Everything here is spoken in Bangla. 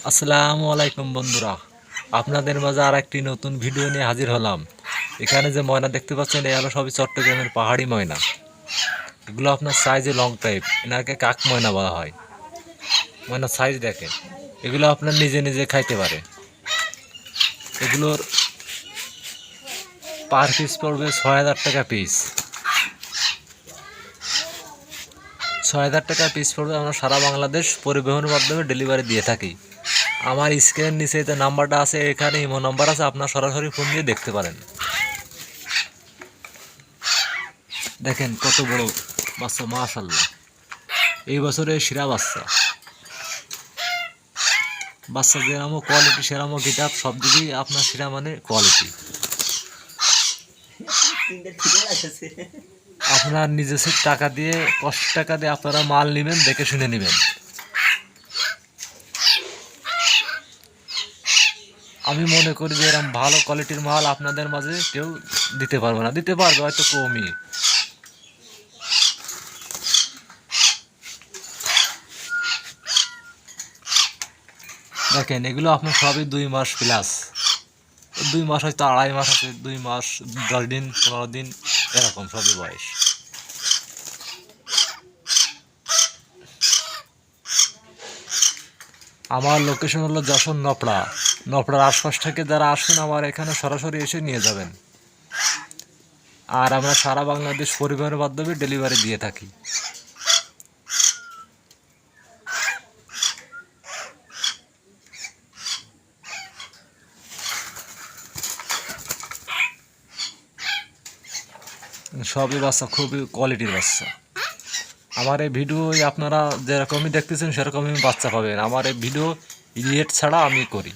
আসসালামু আলাইকুম বন্ধুরা, আপনাদের মাঝে আর একটি নতুন ভিডিও নিয়ে হাজির হলাম। এখানে যে ময়না দেখতে পাচ্ছেন এই হলো সবই চট্টগ্রামের পাহাড়ি ময়না। এগুলো আপনার সাইজে লং টাইপ, এনাকে কাক ময়না বলা হয়। ময়নার সাইজ দেখেন, এগুলো আপনার নিজে নিজে খাইতে পারে। এগুলোর পার পিস পড়বে ৬,০০০ টাকা পিস। ৬,০০০ টাকা পিস পড়বে। আমরা সারা বাংলাদেশ পরিবহনের মাধ্যমে ডেলিভারি দিয়ে থাকি। আমার স্ক্রিনের নিচে যে নাম্বারটা আছে, এখানে ইমো নাম্বার আছে, আপনার সরাসরি ফোন দিয়ে দেখতে পারেন। দেখেন কত বড় বাচ্চা, মাশাআল্লাহ। এই বছরে সেরা বাচ্চা। বাচ্চা যেরকম কোয়ালিটি সেরকম গিটাপ, সব দিকেই আপনার সেরা মানে কোয়ালিটি। আপনার নিজস্ব টাকা দিয়ে, কষ্ট টাকা দিয়ে আপনারা মাল নেবেন, দেখে শুনে নেবেন। আমি মনে করি যে এরকম ভালো কোয়ালিটির মাল আপনাদের মাঝে কেউ দিতে পারবে না, দিতে পারবে হয়তো কমই। দেখেন এগুলো আপনার সবই 2 মাস প্লাস। 2 মাস হয়তো, 2.5 মাস আছে, 2 মাস 10 দিন 15 দিন এরকম সবই বয়স। আমার লোকেশন হলো যশোর নপড়া। নপড়ার আশপাশ থেকে যারা আসুন আমার এখানে সরাসরি এসে নিয়ে যাবেন। আর আমরা সারা বাংলাদেশ পরিবহনের মাধ্যমে ডেলিভারি দিয়ে থাকি। সবই বাচ্চা খুবই কোয়ালিটির বাচ্চা। আমার এই ভিডিও আপনারা যেরকমই দেখতেছেন সেরকমই বাচ্চা পাবেন। আমার এই ভিডিও রেট ছাড়া আমি করি।